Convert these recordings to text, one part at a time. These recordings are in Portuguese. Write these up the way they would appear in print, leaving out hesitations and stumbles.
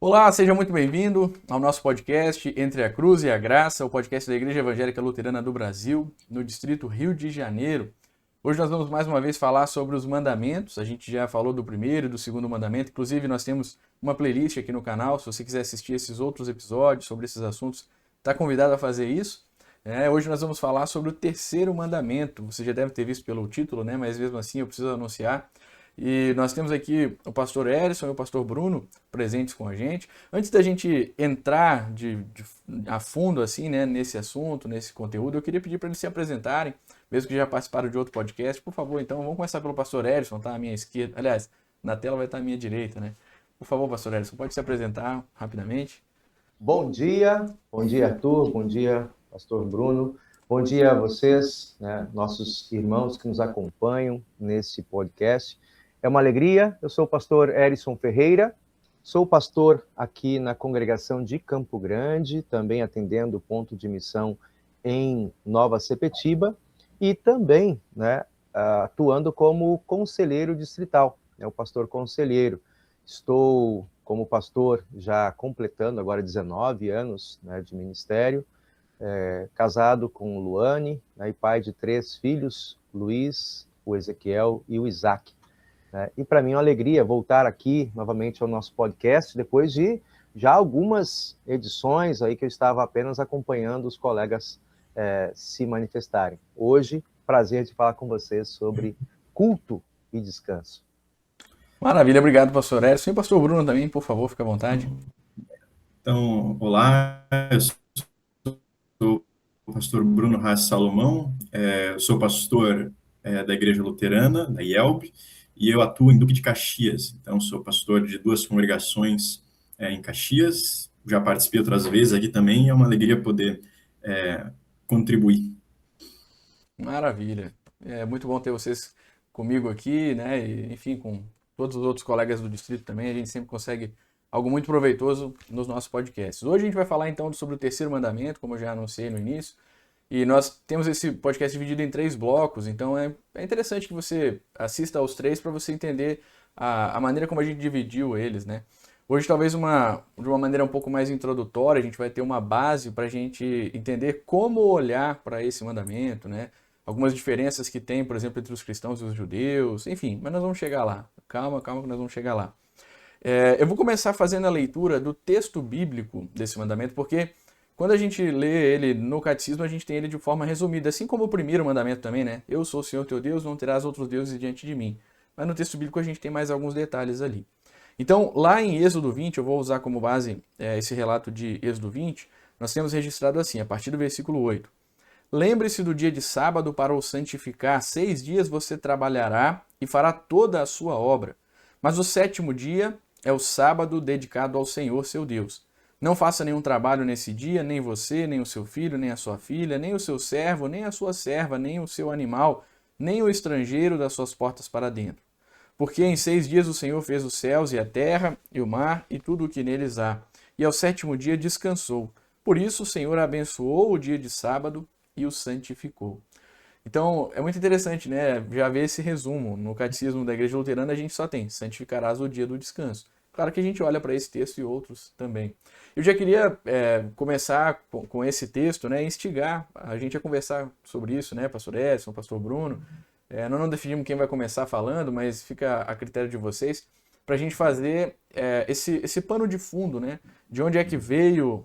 Olá, seja muito bem-vindo ao nosso podcast Entre a Cruz e a Graça, o podcast da Igreja Evangélica Luterana do Brasil, no Distrito Rio de Janeiro. Hoje nós vamos mais uma vez falar sobre os mandamentos. A gente já falou do primeiro e do segundo mandamento. Inclusive, nós temos uma playlist aqui no canal. Se você quiser assistir esses outros episódios sobre esses assuntos, está convidado a fazer isso. Hoje nós vamos falar sobre o terceiro mandamento. Você já deve ter visto pelo título, né? Mas mesmo assim eu preciso anunciar. E nós temos aqui o pastor Erison e o pastor Bruno presentes com a gente. Antes da gente entrar a fundo assim, né, nesse assunto, nesse conteúdo, eu queria pedir para eles se apresentarem, mesmo que já participaram de outro podcast. Por favor, então, vamos começar pelo pastor Erison, tá? À minha esquerda. Aliás, na tela vai estar à minha direita, né? Por favor, pastor Erison, pode se apresentar rapidamente? Bom dia Arthur, bom dia pastor Bruno, bom dia a vocês, né, nossos irmãos que nos acompanham nesse podcast. É uma alegria, eu sou o pastor Erison Ferreira, sou pastor aqui na congregação de Campo Grande, também atendendo o ponto de missão em Nova Sepetiba e também, né, atuando como conselheiro distrital, né, o pastor conselheiro. Estou como pastor já completando agora 19 anos, né, de ministério, casado com Luane, né, e pai de 3 filhos, Luiz, o Ezequiel e o Isaac. E para mim é uma alegria voltar aqui novamente ao nosso podcast, depois de já algumas edições aí que eu estava apenas acompanhando os colegas se manifestarem. Hoje, prazer de falar com vocês sobre culto e descanso. Maravilha, obrigado, pastor Erison. E o pastor Bruno também, por favor, fique à vontade. Então, olá, eu sou o pastor Bruno Haas Salomão, eu sou pastor da Igreja Luterana, da IELB, e eu atuo em Duque de Caxias. Então, sou pastor de 2 congregações em Caxias, já participei outras vezes aqui também, e é uma alegria poder contribuir. Maravilha. É muito bom ter vocês comigo aqui, né? E, enfim, com todos os outros colegas do distrito também. A gente sempre consegue algo muito proveitoso nos nossos podcasts. Hoje a gente vai falar então sobre o terceiro mandamento, como eu já anunciei no início. E nós temos esse podcast dividido em 3 blocos, então é interessante que você assista aos 3 para você entender a maneira como a gente dividiu eles, né? Hoje, talvez de uma maneira um pouco mais introdutória, a gente vai ter uma base para a gente entender como olhar para esse mandamento, né? Algumas diferenças que tem, por exemplo, entre os cristãos e os judeus, enfim, mas nós vamos chegar lá. Calma, calma que nós vamos chegar lá. Eu vou começar fazendo a leitura do texto bíblico desse mandamento, porque quando a gente lê ele no catecismo, a gente tem ele de forma resumida, assim como o primeiro mandamento também, né? Eu sou o Senhor teu Deus, não terás outros deuses diante de mim. Mas no texto bíblico a gente tem mais alguns detalhes ali. Então, lá em Êxodo 20, eu vou usar como base esse relato de Êxodo 20, nós temos registrado assim, a partir do versículo 8. Lembre-se do dia de sábado para o santificar. 6 dias você trabalhará e fará toda a sua obra. Mas o 7º dia é o sábado dedicado ao Senhor seu Deus. Não faça nenhum trabalho nesse dia, nem você, nem o seu filho, nem a sua filha, nem o seu servo, nem a sua serva, nem o seu animal, nem o estrangeiro das suas portas para dentro. Porque em 6 dias o Senhor fez os céus e a terra e o mar e tudo o que neles há. E ao 7º dia descansou. Por isso o Senhor abençoou o dia de sábado e o santificou. Então, é muito interessante, né? Já ver esse resumo. No Catecismo da Igreja Luterana a gente só tem santificarás o dia do descanso. Claro que a gente olha para esse texto e outros também. Eu já queria começar com esse texto, né? Instigar a gente a conversar sobre isso, né? Pastor Edson, pastor Bruno. Nós não definimos quem vai começar falando, mas fica a critério de vocês, para a gente fazer esse pano de fundo, né? De onde é que veio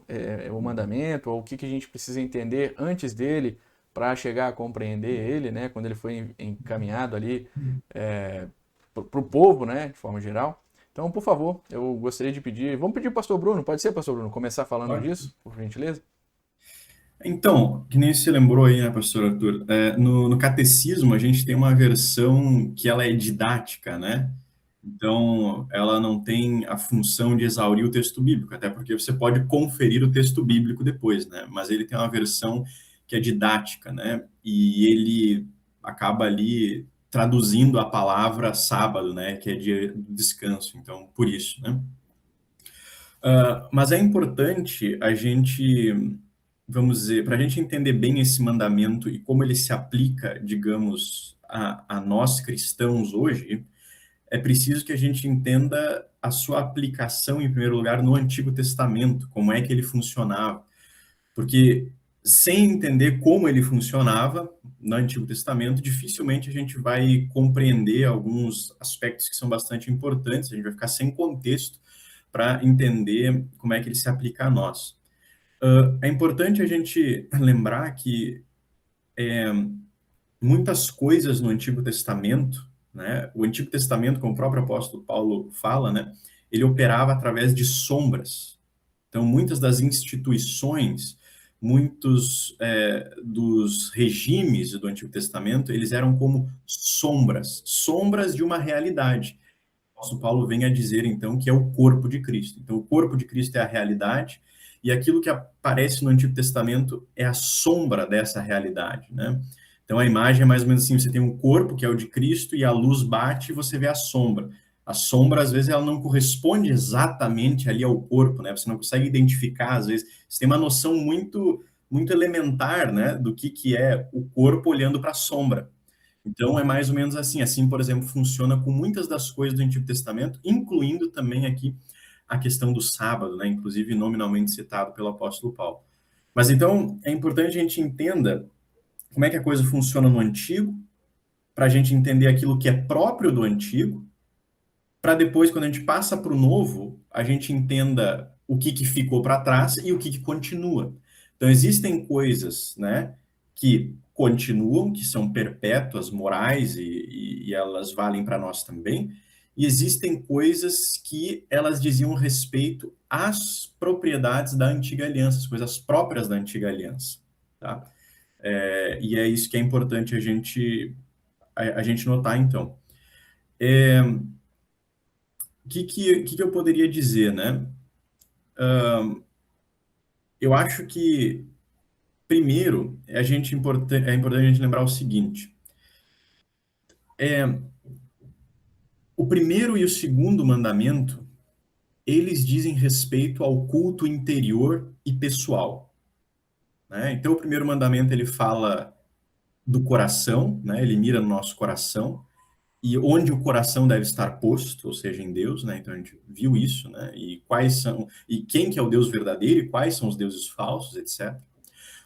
o mandamento, ou o que a gente precisa entender antes dele para chegar a compreender ele, né? Quando ele foi encaminhado ali para o povo, né? De forma geral. Então, por favor, eu gostaria de pedir. Vamos pedir para o pastor Bruno, pode ser, pastor Bruno, começar falando disso, por gentileza? Então, que nem se lembrou aí, né, pastor Arthur, no catecismo a gente tem uma versão que ela é didática, né? Então, ela não tem a função de exaurir o texto bíblico, até porque você pode conferir o texto bíblico depois, né? Mas ele tem uma versão que é didática, né? E ele acaba ali traduzindo a palavra sábado, né? Que é dia de descanso, então, por isso, né? Mas é importante a gente, vamos dizer, para a gente entender bem esse mandamento e como ele se aplica, digamos, a nós cristãos hoje, é preciso que a gente entenda a sua aplicação, em primeiro lugar, no Antigo Testamento, como é que ele funcionava. Porque sem entender como ele funcionava no Antigo Testamento, dificilmente a gente vai compreender alguns aspectos que são bastante importantes, a gente vai ficar sem contexto para entender como é que ele se aplica a nós. É importante a gente lembrar que muitas coisas no Antigo Testamento, né, o Antigo Testamento, como o próprio apóstolo Paulo fala, né, ele operava através de sombras. Então, muitas das instituições, muitos dos regimes do Antigo Testamento, eles eram como sombras, sombras de uma realidade. O apóstolo Paulo vem a dizer, então, que é o corpo de Cristo. Então, o corpo de Cristo é a realidade, e aquilo que aparece no Antigo Testamento é a sombra dessa realidade, né? Então, a imagem é mais ou menos assim, você tem um corpo, que é o de Cristo, e a luz bate e você vê a sombra. A sombra, às vezes, ela não corresponde exatamente ali ao corpo, né? Você não consegue identificar, às vezes. Você tem uma noção muito elementar, né, do que é o corpo olhando para a sombra. Então, é mais ou menos assim. Assim, por exemplo, funciona com muitas das coisas do Antigo Testamento, incluindo também aqui a questão do sábado, né? Inclusive nominalmente citado pelo apóstolo Paulo. Mas então, é importante a gente entenda como é que a coisa funciona no Antigo, para a gente entender aquilo que é próprio do Antigo, para depois, quando a gente passa para o Novo, a gente entenda o que ficou para trás e o que continua. Então, existem coisas, né, que continuam, que são perpétuas, morais, e elas valem para nós também, e existem coisas que elas diziam respeito às propriedades da antiga aliança, as coisas próprias da antiga aliança, tá? E é isso que é importante a gente notar, então. O que eu poderia dizer, né? Eu acho que, primeiro, é importante a gente lembrar o seguinte: o primeiro e o segundo mandamento, eles dizem respeito ao culto interior e pessoal, né? Então, o primeiro mandamento, ele fala do coração, né? Ele mira no nosso coração, e onde o coração deve estar posto, ou seja, em Deus, né? Então a gente viu isso, né? E quais são, e quem que é o Deus verdadeiro e quais são os deuses falsos, etc.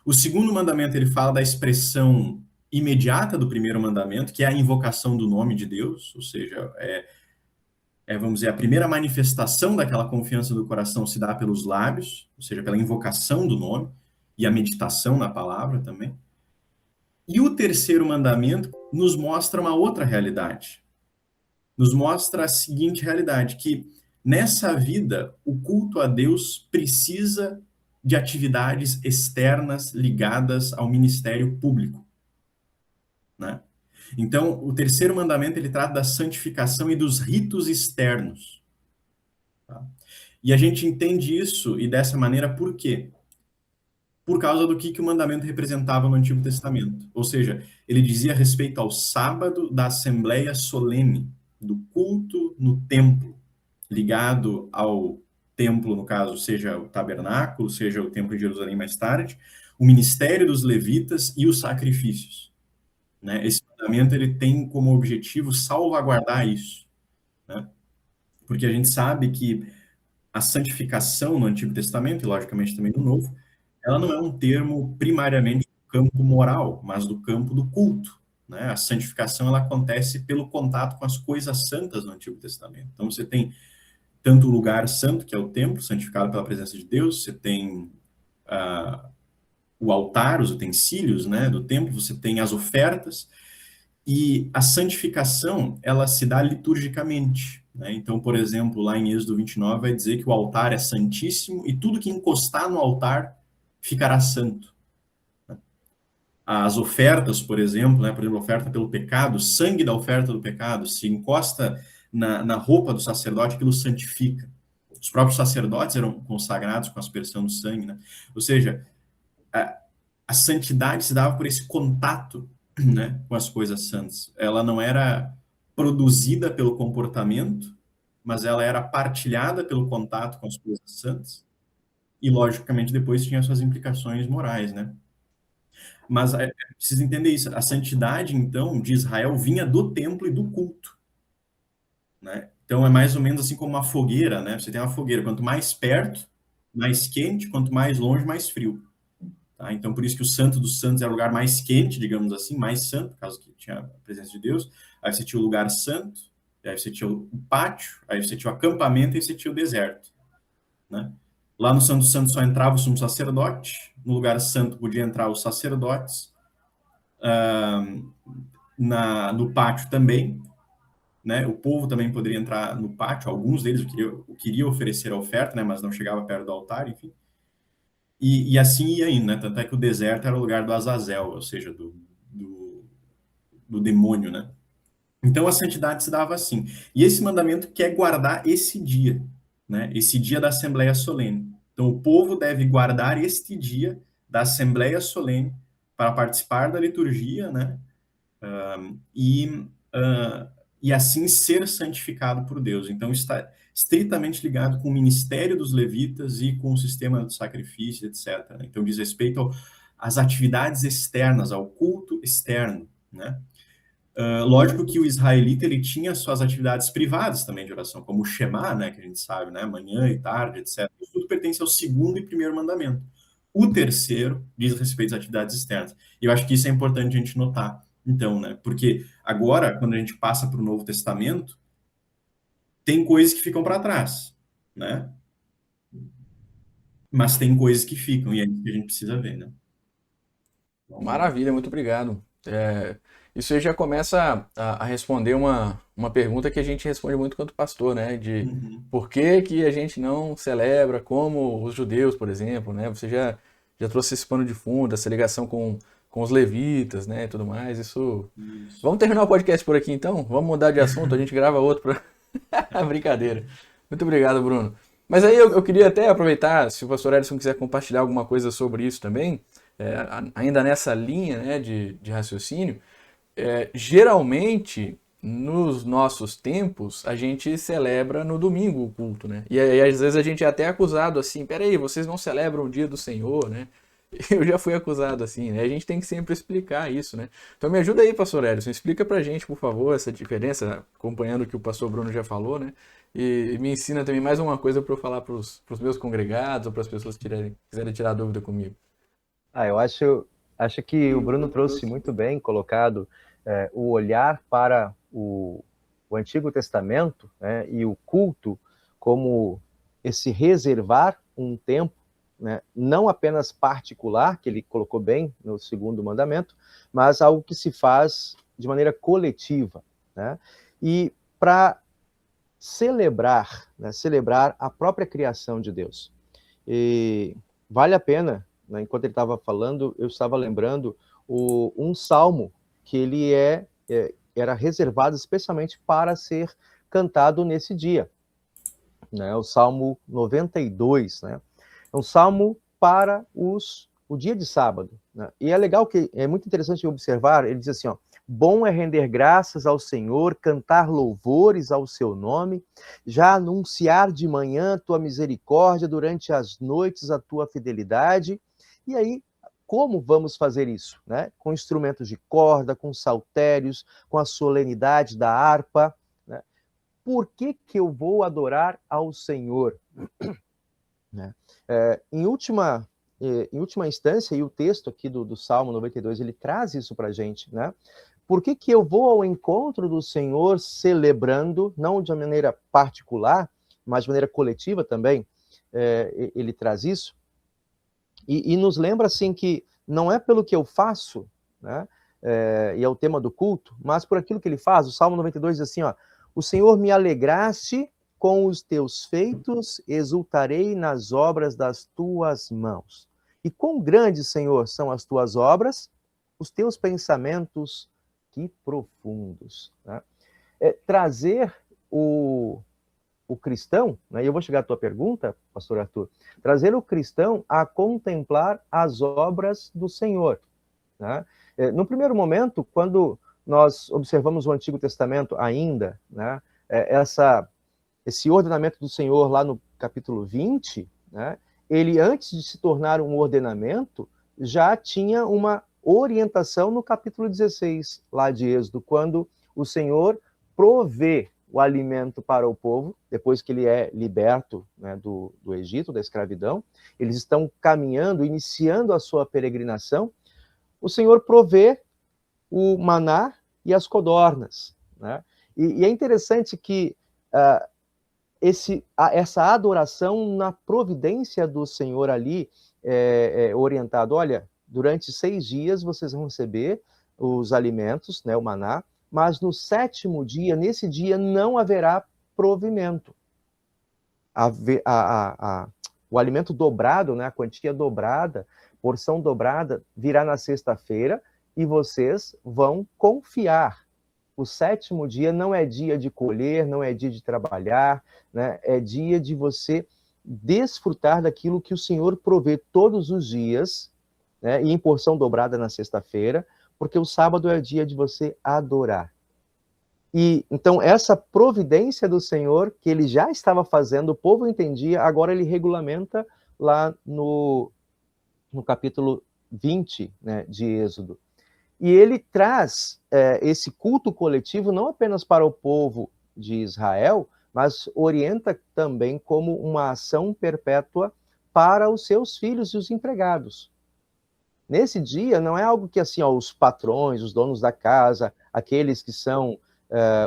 O segundo mandamento, ele fala da expressão imediata do primeiro mandamento, que é a invocação do nome de Deus, ou seja, vamos dizer, a primeira manifestação daquela confiança do coração se dá pelos lábios, ou seja, pela invocação do nome e a meditação na palavra também. E o terceiro mandamento nos mostra uma outra realidade. Nos mostra a seguinte realidade, que nessa vida o culto a Deus precisa de atividades externas ligadas ao ministério público, né? Então, o terceiro mandamento, ele trata da santificação e dos ritos externos, tá? E a gente entende isso e dessa maneira por quê? Por causa do que o mandamento representava no Antigo Testamento. Ou seja, ele dizia respeito ao sábado da assembleia solene, do culto no templo, ligado ao templo, no caso, seja o tabernáculo, seja o templo de Jerusalém mais tarde, o ministério dos levitas e os sacrifícios, né? Esse mandamento, ele tem como objetivo salvaguardar isso, né? Porque a gente sabe que a santificação no Antigo Testamento, e logicamente também no Novo, ela não é um termo primariamente do campo moral, mas do campo do culto, né? A santificação, ela acontece pelo contato com as coisas santas no Antigo Testamento. Então, você tem tanto o lugar santo, que é o templo, santificado pela presença de Deus, você tem o altar, os utensílios, né, do templo, você tem as ofertas, e a santificação, ela se dá liturgicamente, né? Então, por exemplo, lá em Êxodo 29, vai dizer que o altar é santíssimo e tudo que encostar no altar ficará santo. As ofertas, por exemplo, né, oferta pelo pecado, sangue da oferta do pecado, se encosta na roupa do sacerdote, aquilo santifica. Os próprios sacerdotes eram consagrados com a aspersão do sangue, né? Ou seja, a santidade se dava por esse contato, né, com as coisas santas. Ela não era produzida pelo comportamento, mas ela era partilhada pelo contato com as coisas santas. E, logicamente, depois tinha suas implicações morais, né? Mas precisa entender isso. A santidade, então, de Israel vinha do templo e do culto. né? Então é mais ou menos assim como uma fogueira, né? Você tem uma fogueira, quanto mais perto, mais quente, quanto mais longe, mais frio. Tá? Então por isso que o Santo dos Santos era o lugar mais quente, digamos assim, mais santo, por causa que tinha a presença de Deus. Aí você tinha o lugar santo, aí você tinha o pátio, aí você tinha o acampamento e você tinha o deserto, né? Lá no Santo dos Santos só entrava o sumo sacerdote, no lugar santo podia entrar os sacerdotes, no pátio também, né? O povo também poderia entrar no pátio, alguns deles queriam oferecer a oferta, né? Mas não chegava perto do altar, enfim. E assim ia indo, né? Tanto é que o deserto era o lugar do Azazel, ou seja, do demônio, né? Então a santidade se dava assim. E esse mandamento quer guardar esse dia, né? Esse dia da Assembleia Solene. Então o povo deve guardar este dia da Assembleia Solene para participar da liturgia, né? E, uh, e assim ser santificado por Deus. Então está estritamente ligado com o ministério dos levitas e com o sistema do sacrifício, etc. Então diz respeito às atividades externas, ao culto externo, né? Lógico que o israelita ele tinha suas atividades privadas também de oração, como o Shema, né, que a gente sabe, né, manhã e tarde, etc. Isso tudo pertence ao segundo e primeiro mandamento. O terceiro diz respeito às atividades externas. E eu acho que isso é importante a gente notar. Então, né, porque agora, quando a gente passa para o Novo Testamento, tem coisas que ficam para trás, né? Mas tem coisas que ficam, e é isso que a gente precisa ver, né? Então, Maravilha, muito obrigado. Isso aí já começa a responder uma pergunta que a gente responde muito quanto pastor, né? De uhum, por que que a gente não celebra como os judeus, por exemplo, né? Você já trouxe esse pano de fundo, essa ligação com os levitas, né? E tudo mais. Isso. isso. Vamos terminar o podcast por aqui então? Vamos mudar de assunto, a gente grava outro para brincadeira. Muito obrigado, Bruno. Mas aí eu queria até aproveitar, se o pastor Edson quiser compartilhar alguma coisa sobre isso também, ainda nessa linha, né, de raciocínio, geralmente nos nossos tempos a gente celebra no domingo o culto, né? E aí às vezes a gente é até acusado assim, peraí, vocês não celebram o dia do Senhor, né? Eu já fui acusado assim, né? A gente tem que sempre explicar isso, né? Então me ajuda aí, pastor Edson, explica pra gente, por favor, essa diferença, acompanhando o que o pastor Bruno já falou, né? E me ensina também mais uma coisa para eu falar para os meus congregados ou para as pessoas que quiserem tirar dúvida comigo. Eu acho que o Bruno trouxe muito bem colocado o olhar para o Antigo Testamento, né, e o culto como esse reservar um tempo, né, não apenas particular, que ele colocou bem no segundo mandamento, mas algo que se faz de maneira coletiva, né? E para celebrar, né, celebrar a própria criação de Deus. E vale a pena, né, enquanto ele estava falando, eu estava lembrando um salmo que ele era reservado especialmente para ser cantado nesse dia, né? O Salmo 92, né? É um salmo para o dia de sábado, né? E é legal que é muito interessante observar, ele diz assim, ó: bom é render graças ao Senhor, cantar louvores ao seu nome, já anunciar de manhã tua misericórdia, durante as noites a tua fidelidade. E aí, como vamos fazer isso, né? Com instrumentos de corda, com saltérios, com a solenidade da harpa, né? Por que eu vou adorar ao Senhor? Né? Em última instância, e o texto aqui do Salmo 92, ele traz isso para a gente, né? Por que eu vou ao encontro do Senhor celebrando, não de maneira particular, mas de maneira coletiva também? Ele traz isso. E nos lembra, assim, que não é pelo que eu faço, né? E é o tema do culto, mas por aquilo que ele faz. O Salmo 92 diz assim, ó: o Senhor me alegraste com os teus feitos, exultarei nas obras das tuas mãos. E quão grandes, Senhor, são as tuas obras, os teus pensamentos, que profundos. Né? Trazer o cristão, né? E eu vou chegar à tua pergunta, pastor Arthur, trazer o cristão a contemplar as obras do Senhor. Né? No primeiro momento, quando nós observamos o Antigo Testamento ainda, né, esse ordenamento do Senhor lá no capítulo 20, né, ele, antes de se tornar um ordenamento, já tinha uma orientação no capítulo 16, lá de Êxodo, quando o Senhor provê, o alimento para o povo, depois que ele é liberto, né, do Egito, da escravidão. Eles estão caminhando, iniciando a sua peregrinação. O Senhor provê o maná e as codornas, né? E é interessante que essa adoração na providência do Senhor ali, orientado, olha, durante 6 dias vocês vão receber os alimentos, né, o maná, mas no 7º dia, nesse dia, não haverá provimento. O alimento dobrado, né, a quantia dobrada, porção dobrada, virá na sexta-feira e vocês vão confiar. O 7º dia não é dia de colher, não é dia de trabalhar, né, é dia de você desfrutar daquilo que o Senhor provê todos os dias, né, e em porção dobrada na sexta-feira, porque o sábado é dia de você adorar. E então essa providência do Senhor, que ele já estava fazendo, o povo entendia, agora ele regulamenta lá no capítulo 20, né, de Êxodo. E ele traz esse culto coletivo não apenas para o povo de Israel, mas orienta também como uma ação perpétua para os seus filhos e os empregados. Nesse dia, não é algo que assim, ó, os patrões, os donos da casa, aqueles que são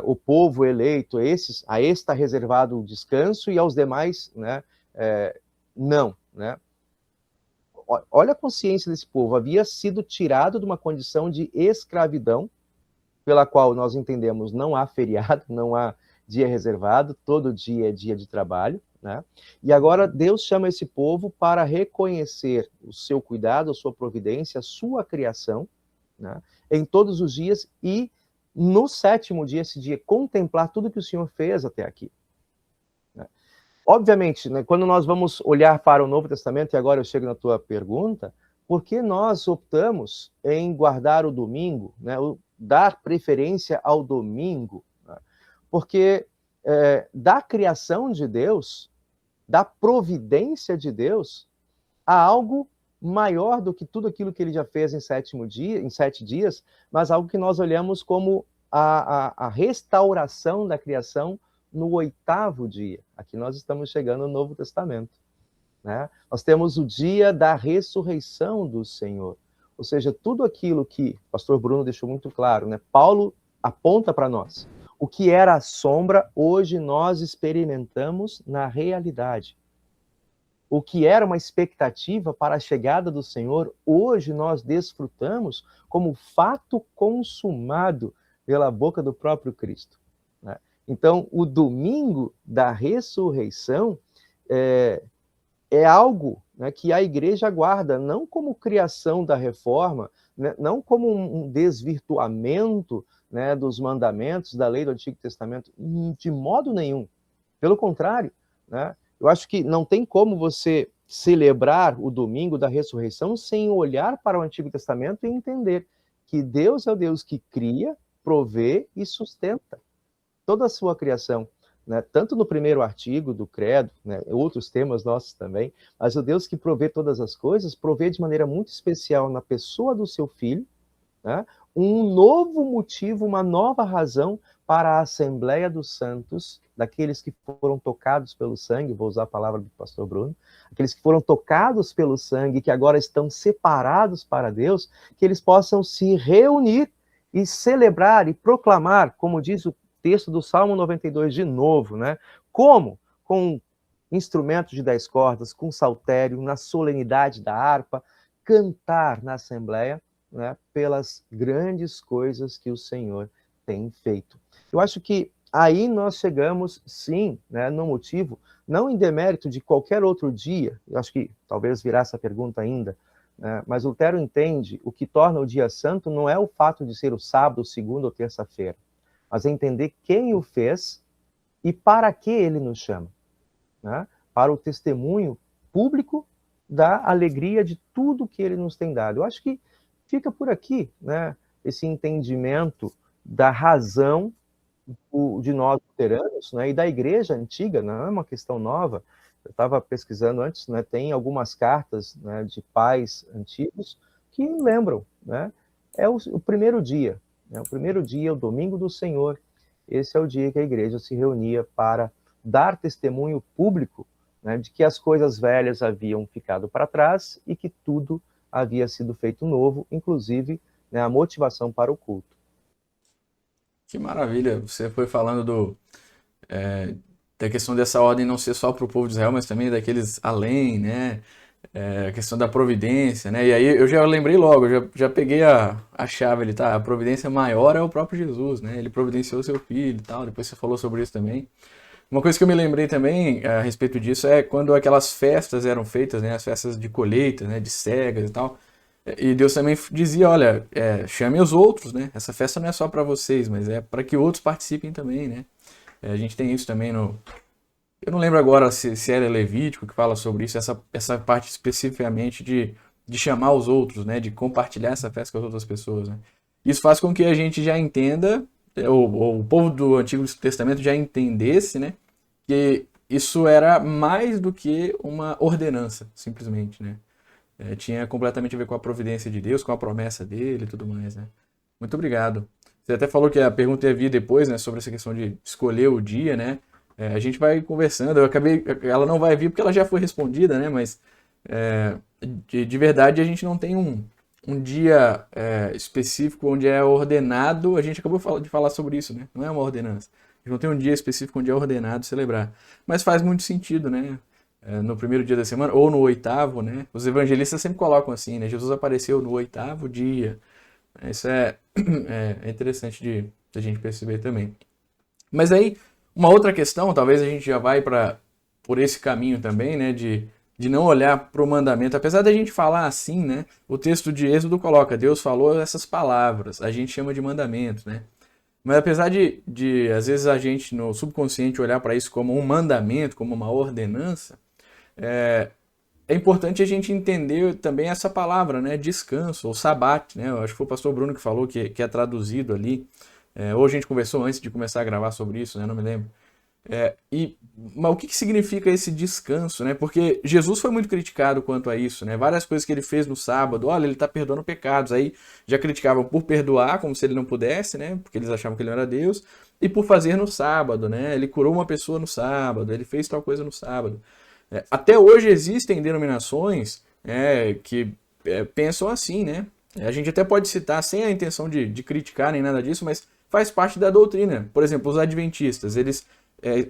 o povo eleito, a esse está reservado o descanso e aos demais, né, não, né? Olha a consciência desse povo, havia sido tirado de uma condição de escravidão, pela qual nós entendemos não há feriado, não há dia reservado, todo dia é dia de trabalho, né? E agora Deus chama esse povo para reconhecer o seu cuidado, a sua providência, a sua criação, né, em todos os dias, e no 7º dia, esse dia, contemplar tudo que o Senhor fez até aqui. Obviamente, né, quando nós vamos olhar para o Novo Testamento, e agora eu chego na tua pergunta, por que nós optamos em guardar o domingo, né, dar preferência ao domingo? Né? Porque da criação de Deus, da providência de Deus, há algo maior do que tudo aquilo que ele já fez em 7 dias, mas algo que nós olhamos como a restauração da criação no 8º dia. Aqui nós estamos chegando no Novo Testamento, né? Nós temos o dia da ressurreição do Senhor. Ou seja, tudo aquilo que o pastor Bruno deixou muito claro, né? Paulo aponta para nós. O que era a sombra, hoje nós experimentamos na realidade. O que era uma expectativa para a chegada do Senhor, hoje nós desfrutamos como fato consumado pela boca do próprio Cristo, né? Então, o domingo da ressurreição é algo, né, que a igreja guarda, não como criação da reforma, né, não como um desvirtuamento, né, dos mandamentos da lei do Antigo Testamento, de modo nenhum. Pelo contrário, né, eu acho que não tem como você celebrar o domingo da ressurreição sem olhar para o Antigo Testamento e entender que Deus é o Deus que cria, provê e sustenta toda a sua criação, né? Tanto no primeiro artigo do credo, né, outros temas nossos também, mas o Deus que provê todas as coisas, provê de maneira muito especial na pessoa do seu Filho, né, um novo motivo, uma nova razão para a Assembleia dos Santos, daqueles que foram tocados pelo sangue, vou usar a palavra do pastor Bruno, aqueles que foram tocados pelo sangue, que agora estão separados para Deus, que eles possam se reunir e celebrar e proclamar, como diz o texto do Salmo 92 de novo, né? Como? Com instrumentos de 10 cordas, com saltério, na solenidade da harpa, cantar na Assembleia, né, pelas grandes coisas que o Senhor tem feito. Eu acho que aí nós chegamos, sim, né, no motivo, não em demérito de qualquer outro dia, eu acho que talvez virá essa pergunta ainda, né, mas Lutero entende o que torna o dia santo não é o fato de ser o sábado, segunda ou terça-feira, mas é entender quem o fez e para que ele nos chama, né? Para o testemunho público da alegria de tudo que ele nos tem dado. Eu acho que fica por aqui, né? Esse entendimento da razão de nós luteranos, né? E da igreja antiga, não é uma questão nova. Eu estava pesquisando antes, né? Tem algumas cartas, né, de pais antigos que lembram, né? É o primeiro dia, né? O primeiro dia, o domingo do Senhor. esse é o dia que a igreja se reunia para dar testemunho público, né, de que as coisas velhas haviam ficado para trás e que tudo havia sido feito novo, inclusive, né, a motivação para o culto. Que maravilha. Você foi falando da questão dessa ordem não ser só para o povo de Israel, mas também daqueles além, né? A questão da providência, né? E aí eu já lembrei logo, já peguei a chave ali, tá? A providência maior é o próprio Jesus, né? Ele providenciou seu filho e tal. Depois você falou sobre isso também. Uma coisa que eu me lembrei também a respeito disso é quando aquelas festas eram feitas, né? As festas de colheita, né? De cegas e tal. E Deus também dizia, olha, chame os outros, né? Essa festa não é só para vocês, mas é para que outros participem também, né? A gente tem isso também no... Eu não lembro agora se era Levítico que fala sobre isso, essa parte especificamente de chamar os outros, né? De compartilhar essa festa com as outras pessoas, né? Isso faz com que a gente já entenda, ou o povo do Antigo Testamento já entendesse, né? Que isso era mais do que uma ordenança, simplesmente, né? Tinha completamente a ver com a providência de Deus, com a promessa dele e tudo mais, né? Muito obrigado. Você até falou que a pergunta ia vir depois, né? Sobre essa questão de escolher o dia, né? A gente vai conversando. Ela não vai vir porque ela já foi respondida, né? Mas de verdade a gente não tem um dia específico onde é ordenado. A gente acabou de falar sobre isso, né? Não é uma ordenança. A gente não tem um dia específico onde é ordenado celebrar. Mas faz muito sentido, né? No primeiro dia da semana, ou no oitavo, né? Os evangelistas sempre colocam assim, né? Jesus apareceu no oitavo dia. Isso é interessante de a gente perceber também. Mas aí, uma outra questão, talvez a gente já vai por esse caminho também, né? De não olhar para o mandamento. Apesar da gente falar assim, né? O texto de Êxodo coloca, Deus falou essas palavras, a gente chama de mandamento, né? Mas apesar de às vezes a gente no subconsciente olhar para isso como um mandamento, como uma ordenança, é importante a gente entender também essa palavra, né? Descanso, ou sabat, né? Eu acho que foi o pastor Bruno que falou que é traduzido ali. Hoje a gente conversou antes de começar a gravar sobre isso, né? Não me lembro. Mas o que significa esse descanso, né? Porque Jesus foi muito criticado quanto a isso, né? Várias coisas que ele fez no sábado, olha, ele está perdoando pecados. Aí já criticavam por perdoar, como se ele não pudesse, né? Porque eles achavam que ele não era Deus. E por fazer no sábado, né? Ele curou uma pessoa no sábado, ele fez tal coisa no sábado. Até hoje existem denominações que pensam assim, né? A gente até pode citar sem a intenção de criticar nem nada disso, mas faz parte da doutrina. Por exemplo, os adventistas, eles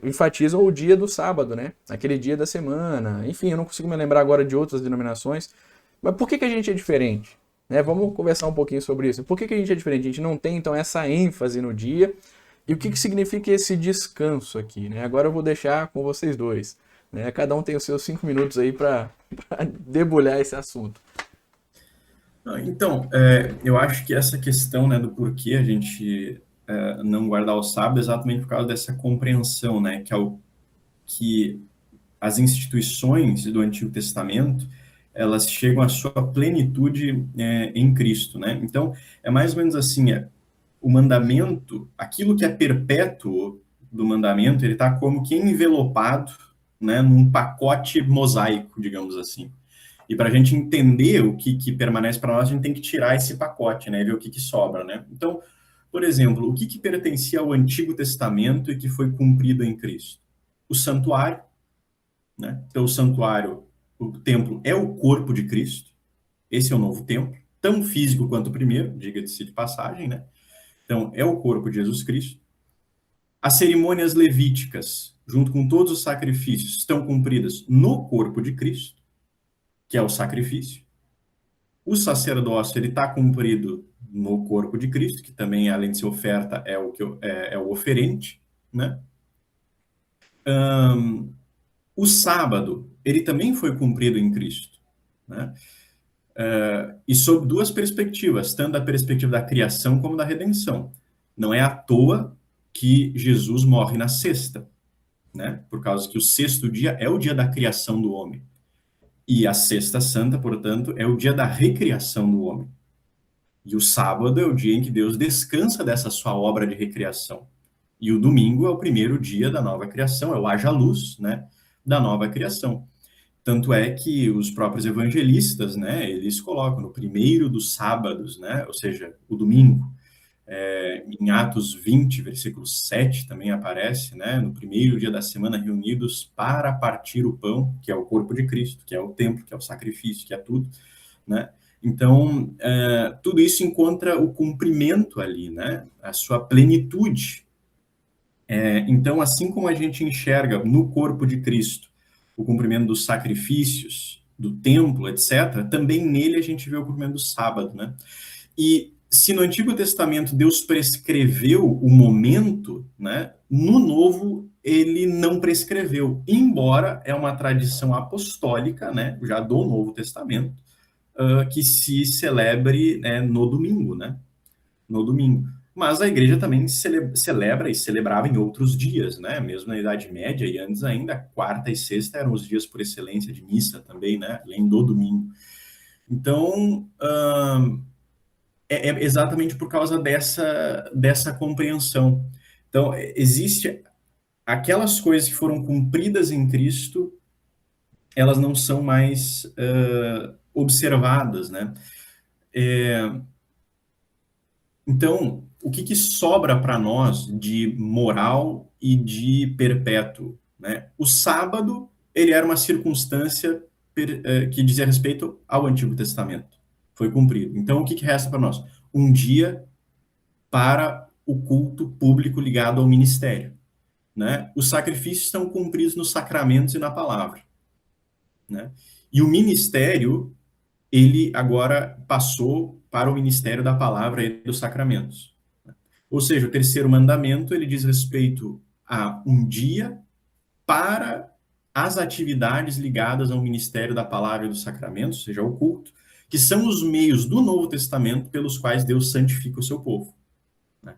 enfatizam o dia do sábado, né? Aquele dia da semana. Enfim, eu não consigo me lembrar agora de outras denominações. Mas por que a gente é diferente? Né? Vamos conversar um pouquinho sobre isso. Por que a gente é diferente? A gente não tem, então, essa ênfase no dia. E o que significa esse descanso aqui? Né? Agora eu vou deixar com vocês dois. Né? Cada um tem os seus 5 minutos aí para debulhar esse assunto. Então, eu acho que essa questão, né, do porquê a gente não guardar o sábado é exatamente por causa dessa compreensão, né, que as instituições do Antigo Testamento, elas chegam à sua plenitude em Cristo, né? Então, é mais ou menos assim, o mandamento, aquilo que é perpétuo do mandamento, ele está como que envelopado, né, num pacote mosaico, digamos assim. E para a gente entender o que permanece para nós, a gente tem que tirar esse pacote, né, e ver o que sobra, né? Então, por exemplo, o que pertencia ao Antigo Testamento e que foi cumprido em Cristo? O santuário, né? Então, o santuário, o templo é o corpo de Cristo. Esse é o novo templo, tão físico quanto o primeiro, diga-se de passagem, né? Então, é o corpo de Jesus Cristo. As cerimônias levíticas, junto com todos os sacrifícios, estão cumpridas no corpo de Cristo, que é o sacrifício. O sacerdócio, ele está cumprido no corpo de Cristo, que também, além de ser oferta, é o oferente, né? O sábado, ele também foi cumprido em Cristo, né? E sob duas perspectivas, tanto da perspectiva da criação como da redenção. Não é à toa que Jesus morre na sexta, né? Por causa que o sexto dia é o dia da criação do homem. E a sexta santa, portanto, é o dia da recriação do homem. E o sábado é o dia em que Deus descansa dessa sua obra de recriação. E o domingo é o primeiro dia da nova criação, é o haja luz, né, da nova criação. Tanto é que os próprios evangelistas, né, eles colocam no primeiro dos sábados, né, ou seja, o domingo, Em Atos 20, versículo 7, também aparece, né? No primeiro dia da semana, reunidos para partir o pão, que é o corpo de Cristo, que é o templo, que é o sacrifício, que é tudo, né? Então, tudo isso encontra o cumprimento ali, né? A sua plenitude. Então, assim como a gente enxerga no corpo de Cristo o cumprimento dos sacrifícios, do templo, etc., também nele a gente vê o cumprimento do sábado, né? E se no Antigo Testamento Deus prescreveu o momento, né? No Novo ele não prescreveu, embora é uma tradição apostólica, né? Já do Novo Testamento, que se celebre, né, no domingo, né? No domingo. Mas a igreja também celebra e celebrava em outros dias, né? Mesmo na Idade Média e antes ainda, quarta e sexta eram os dias por excelência de missa também, né? Além do domingo. Então, é exatamente por causa dessa compreensão. Então, existe aquelas coisas que foram cumpridas em Cristo, elas não são mais observadas, né? Então, o que sobra para nós de moral e de perpétuo, né? O sábado, ele era uma circunstância que dizia respeito ao Antigo Testamento. Foi cumprido. Então, o que resta para nós? Um dia para o culto público ligado ao ministério, né? Os sacrifícios estão cumpridos nos sacramentos e na palavra, né? E o ministério, ele agora passou para o ministério da palavra e dos sacramentos. Ou seja, o terceiro mandamento, ele diz respeito a um dia para as atividades ligadas ao ministério da palavra e dos sacramentos, ou seja, o culto, que são os meios do Novo Testamento pelos quais Deus santifica o seu povo. Né?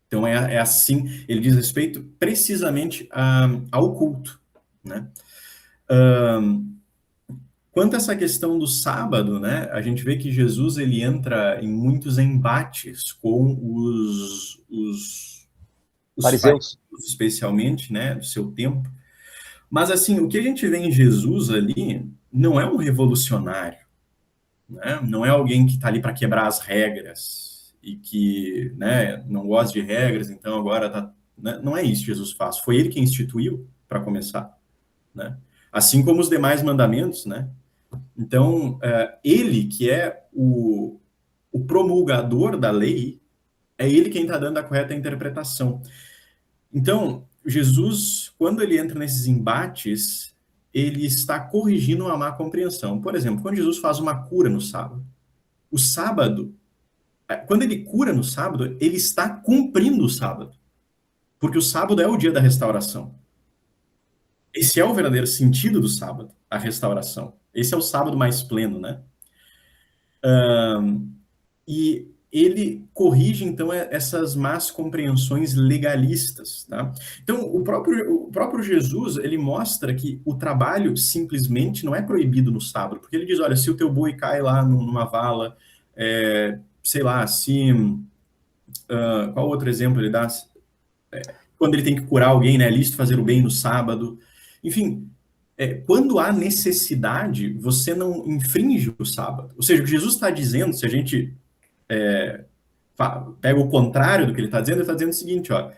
Então, é assim, ele diz respeito precisamente ao culto. Né? Quanto a essa questão do sábado, né, a gente vê que Jesus ele entra em muitos embates com os fariseus, especialmente, né, do seu tempo. Mas, assim, o que a gente vê em Jesus ali não é um revolucionário, né? Não é alguém que está ali para quebrar as regras e que, né, não gosta de regras, então agora tá, né? Não é isso que Jesus faz. Foi ele que instituiu, para começar, né? Assim como os demais mandamentos, né? Então, ele que é o promulgador da lei, é ele quem está dando a correta interpretação. Então, Jesus, quando ele entra nesses embates, ele está corrigindo uma má compreensão. Por exemplo, quando Jesus faz uma cura no sábado, o sábado, quando ele cura no sábado, ele está cumprindo o sábado, porque o sábado é o dia da restauração. Esse é o verdadeiro sentido do sábado, a restauração. Esse é o sábado mais pleno, né? E ele corrige, então, essas más compreensões legalistas, tá? Então, o próprio Jesus, ele mostra que o trabalho simplesmente não é proibido no sábado, porque ele diz, olha, se o teu boi cai lá numa vala, sei lá, qual outro exemplo ele dá? Quando ele tem que curar alguém, né? É lícito fazer o bem no sábado. Enfim, quando há necessidade, você não infringe o sábado. Ou seja, o que Jesus está dizendo, se a gente pega o contrário do que ele está dizendo o seguinte, ó,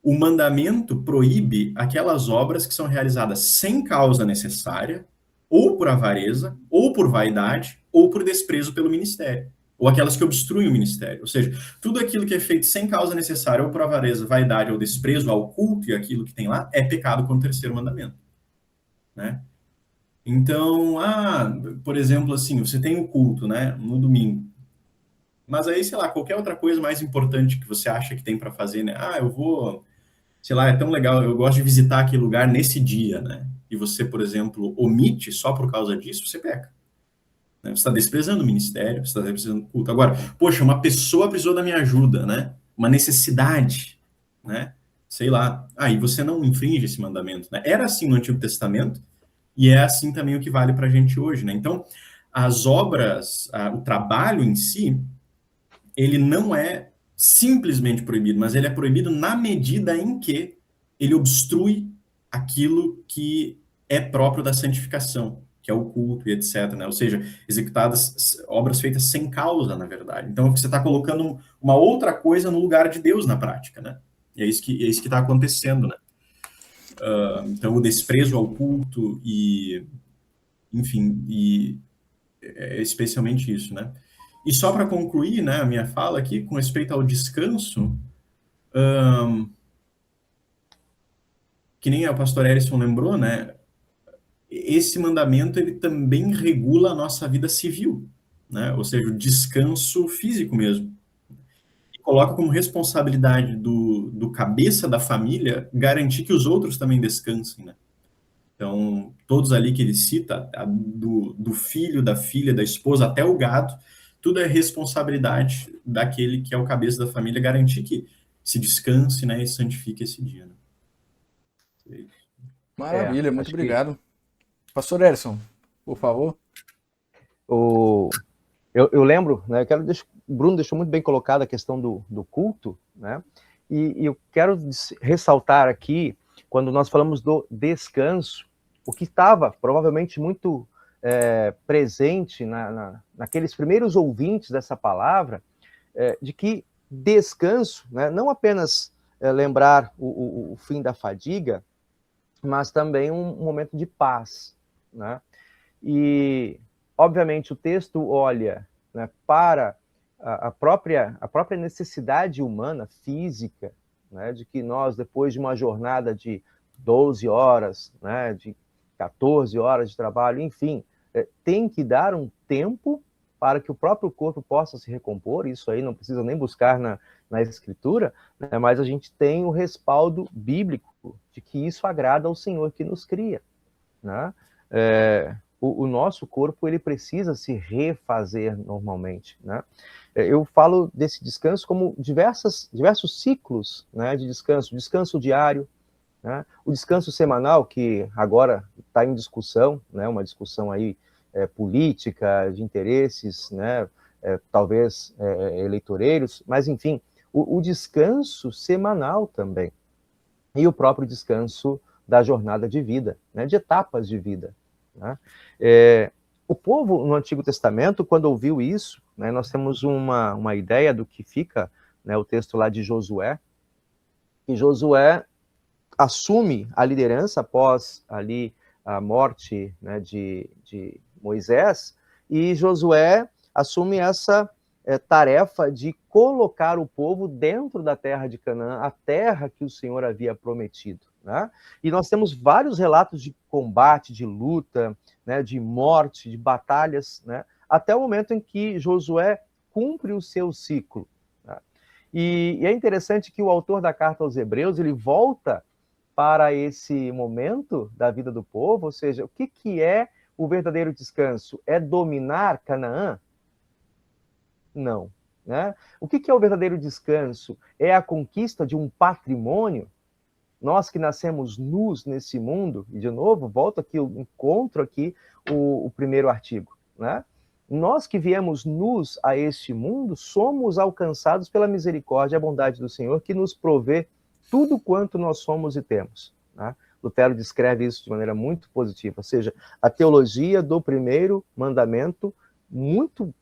o mandamento proíbe aquelas obras que são realizadas sem causa necessária, ou por avareza, ou por vaidade, ou por desprezo pelo ministério, ou aquelas que obstruem o ministério. Ou seja, tudo aquilo que é feito sem causa necessária, ou por avareza, vaidade ou desprezo ao culto e aquilo que tem lá, é pecado com o terceiro mandamento. Né? Então, por exemplo, assim, você tem o culto, né, no domingo, mas aí, sei lá, qualquer outra coisa mais importante que você acha que tem para fazer, né, eu vou, sei lá, é tão legal, eu gosto de visitar aquele lugar nesse dia, né, e você, por exemplo, omite só por causa disso, você peca. Né? Você está desprezando o ministério, você está desprezando o culto. Agora, poxa, uma pessoa precisou da minha ajuda, né, uma necessidade, né, sei lá, aí você não infringe esse mandamento, né, era assim no Antigo Testamento, e é assim também o que vale para a gente hoje, né? Então, as obras, o trabalho em si, ele não é simplesmente proibido, mas ele é proibido na medida em que ele obstrui aquilo que é próprio da santificação, que é o culto e etc, né? Ou seja, executadas obras feitas sem causa, na verdade. Então, você está colocando uma outra coisa no lugar de Deus na prática, né? E é isso que está acontecendo, né? Então, o desprezo ao culto e, enfim, e é especialmente isso, né? E só para concluir, né, a minha fala aqui, com respeito ao descanso, que nem o pastor Erison lembrou, né? Esse mandamento ele também regula a nossa vida civil, né? Ou seja, o descanso físico mesmo. E coloca como responsabilidade do cabeça da família garantir que os outros também descansem, né? Então, todos ali que ele cita, do filho, da filha, da esposa, até o gado, tudo é responsabilidade daquele que é o cabeça da família garantir que se descanse, né, e santifique esse dia, né? Maravilha, muito Acho que obrigado. Pastor Erison, por favor. eu lembro, né, o Bruno deixou muito bem colocada a questão do culto, né, e eu quero ressaltar aqui, quando nós falamos do descanso, o que estava provavelmente muito presente naqueles primeiros ouvintes dessa palavra, de que descanso, né, não apenas lembrar o fim da fadiga, mas também um momento de paz, né? E, obviamente, o texto olha, né, para a própria necessidade humana, física, né, de que nós, depois de uma jornada de 12 horas, né, de 14 horas de trabalho, enfim, tem que dar um tempo para que o próprio corpo possa se recompor. Isso aí não precisa nem buscar na Escritura, né, mas a gente tem o respaldo bíblico de que isso agrada ao Senhor que nos cria, né? O nosso corpo ele precisa se refazer normalmente, né? Eu falo desse descanso como diversos ciclos, né, de descanso diário, né? O descanso semanal, que agora está em discussão, né, uma discussão aí política, de interesses, né, talvez eleitoreiros, mas enfim, o descanso semanal também, e o próprio descanso da jornada de vida, né, de etapas de vida, né? O povo no Antigo Testamento, quando ouviu isso, né, nós temos uma ideia do que fica, né, o texto lá de Josué, e Josué assume a liderança após ali a morte, né, de Moisés, e Josué assume essa tarefa de colocar o povo dentro da terra de Canaã, a terra que o Senhor havia prometido, né? E nós temos vários relatos de combate, de luta, né, de morte, de batalhas, né, até o momento em que Josué cumpre o seu ciclo, né? E é interessante que o autor da carta aos Hebreus, ele volta para esse momento da vida do povo, ou seja, o que é o verdadeiro descanso? É dominar Canaã? Não, né? O que é o verdadeiro descanso? É a conquista de um patrimônio? Nós que nascemos nus nesse mundo, e de novo, volto aqui, eu encontro aqui o primeiro artigo, né? Nós que viemos nus a este mundo, somos alcançados pela misericórdia e a bondade do Senhor, que nos provê tudo quanto nós somos e temos, né? Lutero descreve isso de maneira muito positiva, ou seja, a teologia do primeiro mandamento, muito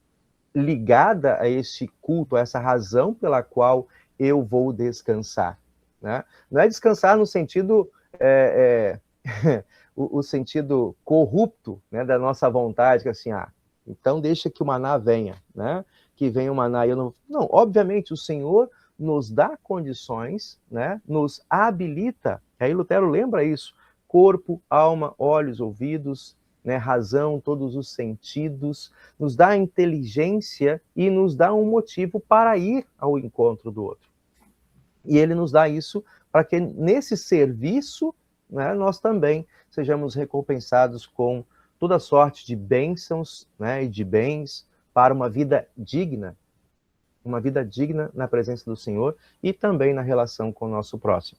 ligada a esse culto, a essa razão pela qual eu vou descansar, né? Não é descansar no sentido o sentido corrupto, né, da nossa vontade, que assim, então deixa que o maná venha, né? Que venha o maná e eu não... Não, obviamente o Senhor nos dá condições, né? Nos habilita. Aí Lutero lembra isso: corpo, alma, olhos, ouvidos, né, razão, todos os sentidos, nos dá inteligência e nos dá um motivo para ir ao encontro do outro. E ele nos dá isso para que nesse serviço, né, nós também sejamos recompensados com toda sorte de bênçãos, né, e de bens para uma vida digna na presença do Senhor e também na relação com o nosso próximo.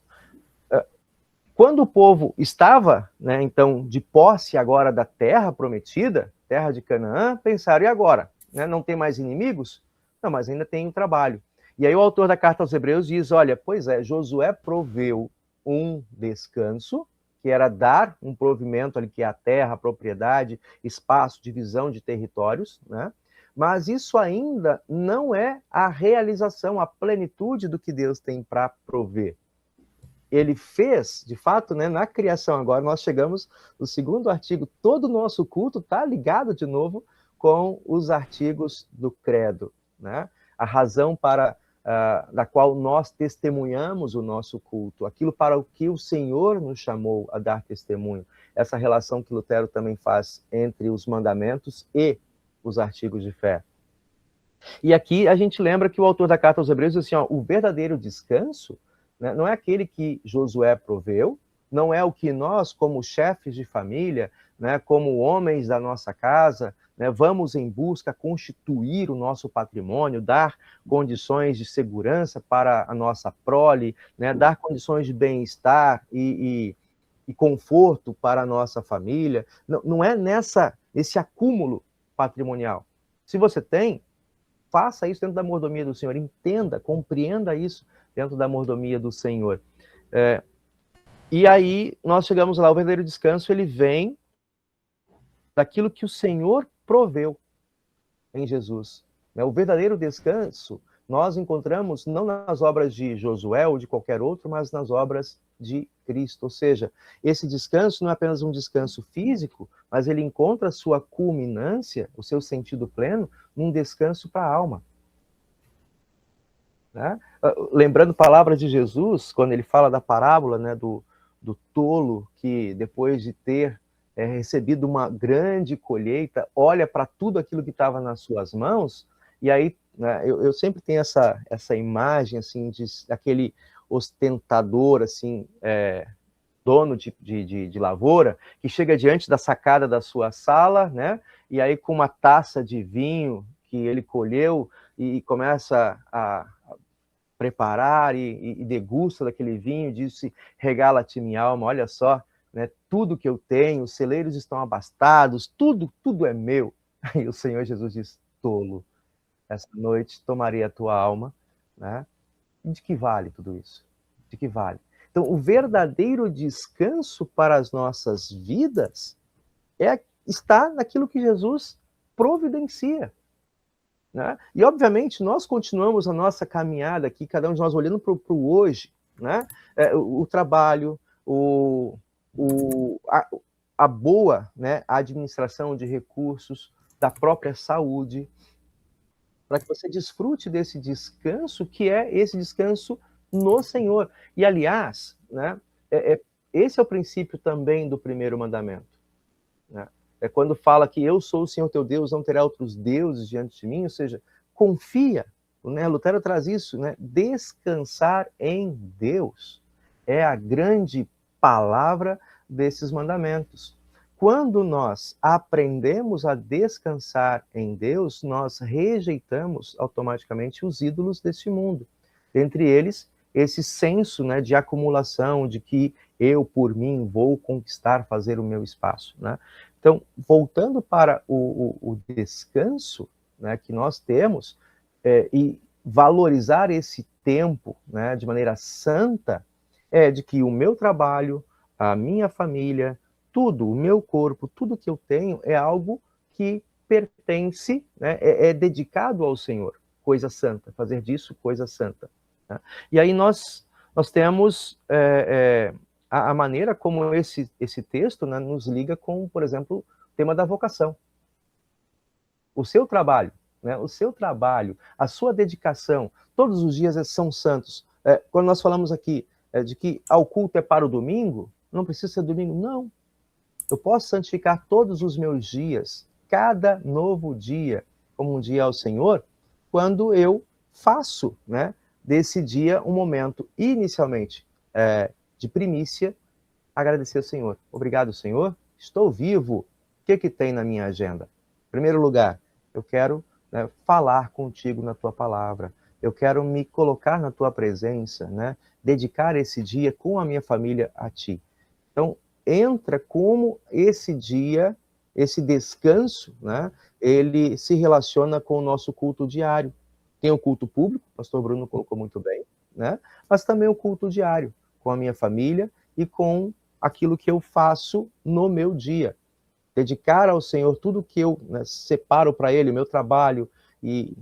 Quando o povo estava, né, então, de posse agora da terra prometida, terra de Canaã, pensaram, e agora? Né, não tem mais inimigos? Não, mas ainda tem um trabalho. E aí o autor da carta aos Hebreus diz, olha, pois é, Josué proveu um descanso, que era dar um provimento ali, que é a terra, a propriedade, espaço, divisão de territórios, né? Mas isso ainda não é a realização, a plenitude do que Deus tem para prover. Ele fez, de fato, né, na criação. Agora nós chegamos no segundo artigo. Todo o nosso culto está ligado de novo com os artigos do credo, né? A razão da qual nós testemunhamos o nosso culto, aquilo para o que o Senhor nos chamou a dar testemunho. Essa relação que Lutero também faz entre os mandamentos e os artigos de fé. E aqui a gente lembra que o autor da Carta aos Hebreus diz assim, ó, o verdadeiro descanso, né, não é aquele que Josué proveu, não é o que nós, como chefes de família, né, como homens da nossa casa, né, vamos em busca constituir o nosso patrimônio, dar condições de segurança para a nossa prole, né, dar condições de bem-estar e conforto para a nossa família. Não é nesse acúmulo patrimonial. Se você tem, faça isso dentro da mordomia do Senhor, entenda, compreenda isso dentro da mordomia do Senhor. E aí nós chegamos lá, o verdadeiro descanso, ele vem daquilo que o Senhor proveu em Jesus. O verdadeiro descanso nós encontramos não nas obras de Josué ou de qualquer outro, mas nas obras de Cristo. Ou seja, esse descanso não é apenas um descanso físico, mas ele encontra a sua culminância, o seu sentido pleno, num descanso para a alma. Né? Lembrando palavras de Jesus, quando ele fala da parábola, né, do tolo que, depois de ter recebido uma grande colheita, olha para tudo aquilo que estava nas suas mãos, e aí, né, eu sempre tenho essa imagem assim, daquele ostentador, assim, dono de lavoura, que chega diante da sacada da sua sala, né, e aí com uma taça de vinho que ele colheu e começa a preparar e degusta daquele vinho, disse, regala-te minha alma, olha só, né, tudo que eu tenho, os celeiros estão abastados, tudo é meu. E o Senhor Jesus diz, tolo, essa noite tomarei a tua alma, né? De que vale tudo isso? De que vale? Então, o verdadeiro descanso para as nossas vidas está naquilo que Jesus providencia. Né? E, obviamente, nós continuamos a nossa caminhada aqui, cada um de nós olhando para o hoje, né? O trabalho, a boa, né, administração de recursos, da própria saúde, para que você desfrute desse descanso, que é esse descanso no Senhor. E, aliás, né, esse é o princípio também do primeiro mandamento. Né? É quando fala que eu sou o Senhor teu Deus, não terá outros deuses diante de mim, ou seja, confia. Né? Lutero traz isso, né? Descansar em Deus é a grande palavra desses mandamentos. Quando nós aprendemos a descansar em Deus, nós rejeitamos automaticamente os ídolos deste mundo. Dentre eles, esse senso, né, de acumulação, de que eu, por mim, vou conquistar, fazer o meu espaço. Né? Então, voltando para o descanso, né, que nós temos, e valorizar esse tempo, né, de maneira santa, é de que o meu trabalho, a minha família, tudo, o meu corpo, tudo que eu tenho é algo que pertence, né, é dedicado ao Senhor, coisa santa, fazer disso coisa santa. Né? E aí nós temos a maneira como esse texto, né, nos liga com, por exemplo, o tema da vocação. O seu trabalho, né, a sua dedicação, todos os dias são santos. Quando nós falamos aqui de que ao culto é para o domingo, não precisa ser domingo, não. Eu posso santificar todos os meus dias, cada novo dia, como um dia ao Senhor, quando eu faço, né, desse dia um momento, inicialmente, de primícia, agradecer ao Senhor. Obrigado, Senhor, estou vivo. O que tem na minha agenda? Em primeiro lugar, eu quero, né, falar contigo na tua palavra. Eu quero me colocar na tua presença, né, dedicar esse dia com a minha família a ti. Então, entra como esse dia, esse descanso, né, ele se relaciona com o nosso culto diário. Tem o culto público, o pastor Bruno colocou muito bem, né, mas também o culto diário, com a minha família e com aquilo que eu faço no meu dia. Dedicar ao Senhor tudo que eu, né, separo para Ele, o meu trabalho, e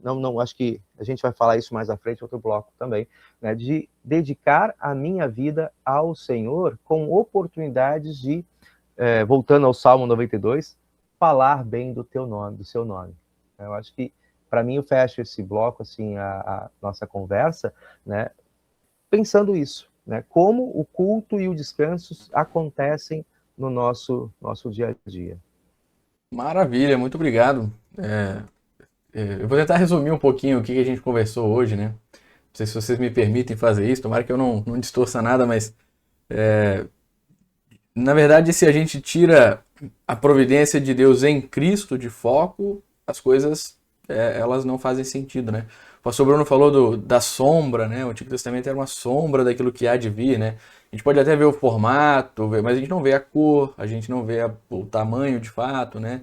não, acho que a gente vai falar isso mais à frente, outro bloco também, né, de dedicar a minha vida ao Senhor com oportunidades de, voltando ao Salmo 92, falar bem do teu nome, do seu nome. Eu acho que, para mim, eu fecho esse bloco, assim, a nossa conversa, né, pensando isso, né, como o culto e o descanso acontecem no nosso dia a dia. Maravilha, muito obrigado. Eu vou tentar resumir um pouquinho o que a gente conversou hoje, né? Não sei se vocês me permitem fazer isso, tomara que eu não distorça nada, mas na verdade, se a gente tira a providência de Deus em Cristo de foco, as coisas elas não fazem sentido, né? O pastor Bruno falou da sombra, né? O Antigo Testamento era uma sombra daquilo que há de vir, né? A gente pode até ver o formato, mas a gente não vê a cor, a gente não vê o tamanho de fato, né?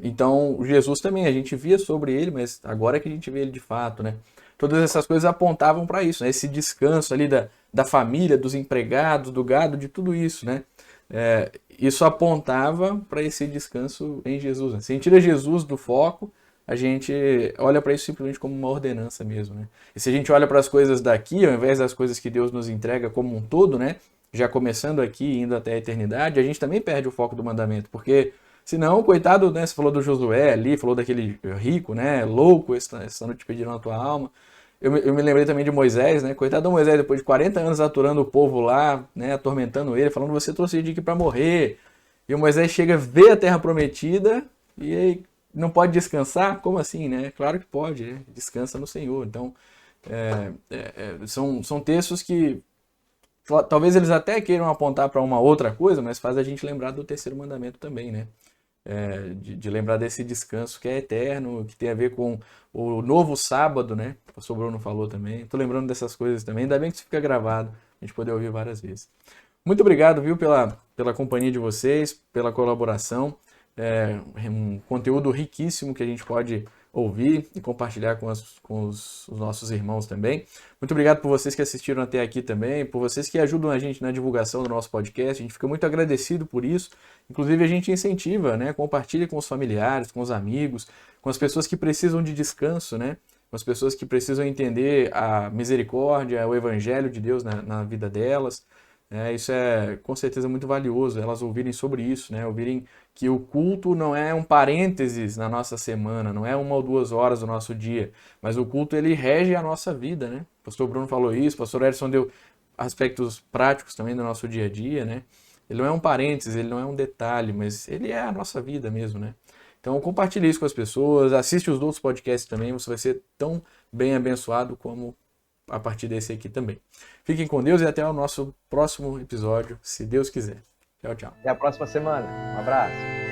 Então, Jesus também, a gente via sobre ele, mas agora é que a gente vê ele de fato, né? Todas essas coisas apontavam para isso, né? Esse descanso ali da família, dos empregados, do gado, de tudo isso, né? Isso apontava para esse descanso em Jesus, né? Se a gente tira Jesus do foco, a gente olha para isso simplesmente como uma ordenança mesmo, né? E se a gente olha para as coisas daqui, ao invés das coisas que Deus nos entrega como um todo, né? Já começando aqui e indo até a eternidade, a gente também perde o foco do mandamento, porque senão, coitado, né? Você falou do Josué ali, falou daquele rico, né? Louco, essa noite pediram a tua alma. Eu me lembrei também de Moisés, né? Coitado do Moisés, depois de 40 anos aturando o povo lá, né? Atormentando ele, falando, você trouxe de aqui para morrer. E o Moisés chega, vê a terra prometida e aí não pode descansar? Como assim, né? Claro que pode, né? Descansa no Senhor. Então, são textos que talvez eles até queiram apontar para uma outra coisa, mas faz a gente lembrar do terceiro mandamento também, né? De lembrar desse descanso que é eterno, que tem a ver com o novo sábado, né? O pastor Bruno falou também. Tô lembrando dessas coisas também. Ainda bem que isso fica gravado, a gente poder ouvir várias vezes. Muito obrigado, viu, pela companhia de vocês, pela colaboração. Um conteúdo riquíssimo que a gente pode ouvir e compartilhar com os nossos irmãos também. Muito obrigado por vocês que assistiram até aqui também, por vocês que ajudam a gente na divulgação do nosso podcast. A gente fica muito agradecido por isso. Inclusive, a gente incentiva, né? Compartilhe com os familiares, com os amigos, com as pessoas que precisam de descanso, né? Com as pessoas que precisam entender a misericórdia, o evangelho de Deus na vida delas. Isso é com certeza muito valioso, elas ouvirem sobre isso, né? Ouvirem que o culto não é um parênteses na nossa semana, não é 1 ou 2 horas do nosso dia, mas o culto ele rege a nossa vida, né? O pastor Bruno falou isso, o pastor Edson deu aspectos práticos também do nosso dia a dia, né? Ele não é um parênteses, ele não é um detalhe, mas ele é a nossa vida mesmo, né? Então compartilhe isso com as pessoas, assiste os outros podcasts também, você vai ser tão bem abençoado como a partir desse aqui também. Fiquem com Deus e até o nosso próximo episódio, se Deus quiser. Tchau, tchau. Até a próxima semana. Um abraço.